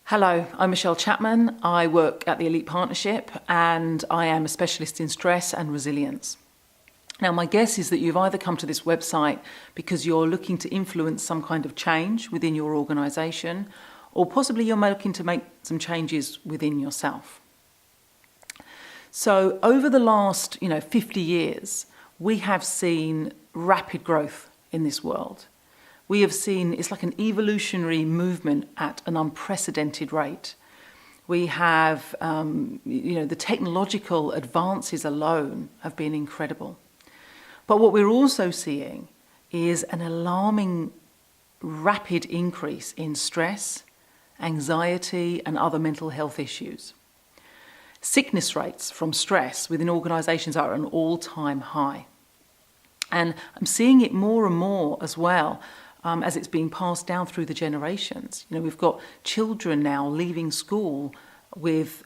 Hello, I'm Michelle Chapman. I work at the Elite Partnership and I am a specialist in stress and resilience. Now, my guess is that you've either come to this website because you're looking to influence some kind of change within your organisation, or possibly you're looking to make some changes within yourself. So over the last 50 years, we have seen rapid growth in this world. We have seen, it's like an evolutionary movement at an unprecedented rate. We have, the technological advances alone have been incredible. But what we're also seeing is an alarming, rapid increase in stress, anxiety, and other mental health issues. Sickness rates from stress within organisations are at an all-time high. And I'm seeing it more and more as well, as it's being passed down through the generations. We've got children now leaving school with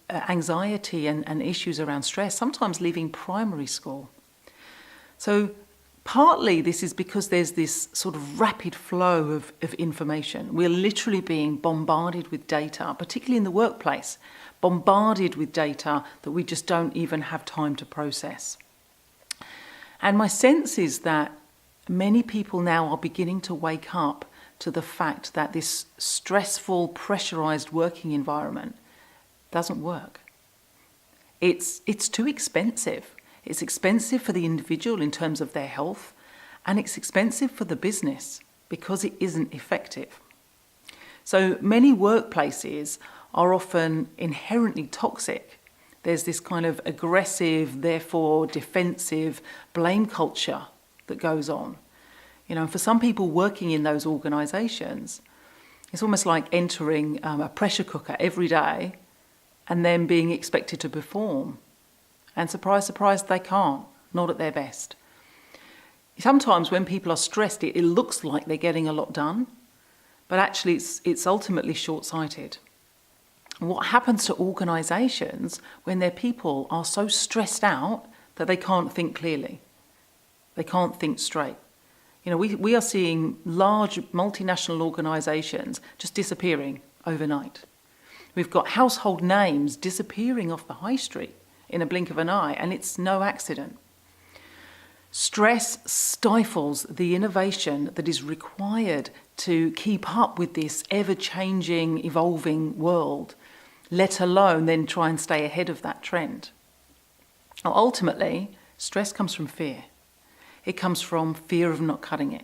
anxiety and issues around stress, sometimes leaving primary school. So partly this is because there's this sort of rapid flow of information. We're literally being bombarded with data, particularly in the workplace, bombarded with data that we just don't even have time to process. And my sense is that many people now are beginning to wake up to the fact that this stressful, pressurized working environment doesn't work. It's too expensive. It's expensive for the individual in terms of their health, and it's expensive for the business because it isn't effective. So many workplaces are often inherently toxic. There's this kind of aggressive, therefore defensive blame culture that goes on. For some people working in those organisations, it's almost like entering a pressure cooker every day and then being expected to perform. And surprise, surprise, they can't, not at their best. Sometimes when people are stressed, it looks like they're getting a lot done, but actually it's ultimately short-sighted. What happens to organisations when their people are so stressed out that they can't think clearly? They can't think straight. We are seeing large multinational organisations just disappearing overnight. We've got household names disappearing off the high street in a blink of an eye, and it's no accident. Stress stifles the innovation that is required to keep up with this ever-changing, evolving world, let alone then try and stay ahead of that trend. Now, ultimately, stress comes from fear. It comes from fear of not cutting it,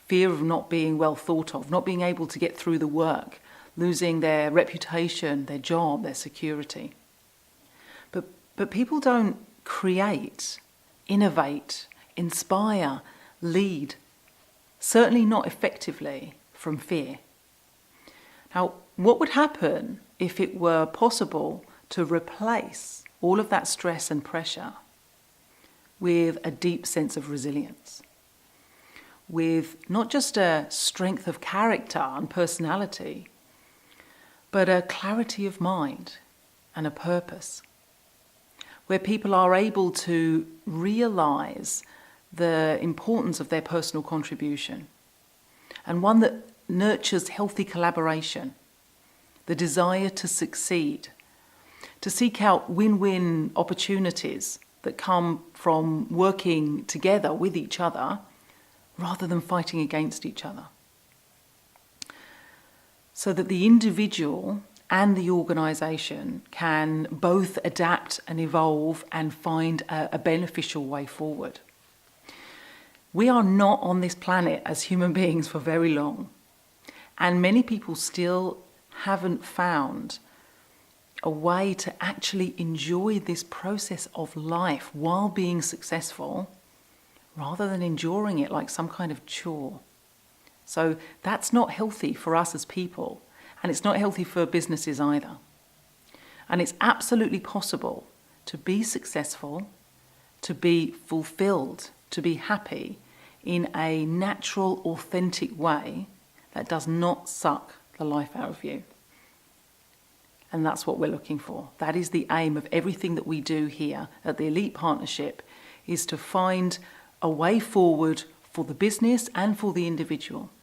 fear of not being well thought of, not being able to get through the work, losing their reputation, their job, their security. But people don't create, innovate, inspire, lead, certainly not effectively from fear. Now, what would happen if it were possible to replace all of that stress and pressure with a deep sense of resilience, with not just a strength of character and personality, but a clarity of mind and a purpose, where people are able to realise the importance of their personal contribution, and one that nurtures healthy collaboration, the desire to succeed, to seek out win-win opportunities that come from working together with each other rather than fighting against each other. So that the individual and the organisation can both adapt and evolve and find a beneficial way forward. We are not on this planet as human beings for very long, and many people still haven't found a way to actually enjoy this process of life while being successful, rather than enduring it like some kind of chore. So that's not healthy for us as people, and it's not healthy for businesses either. And it's absolutely possible to be successful, to be fulfilled, to be happy in a natural, authentic way that does not suck the life out of you. And that's what we're looking for. That is the aim of everything that we do here at the Elite Partnership, is to find a way forward for the business and for the individual.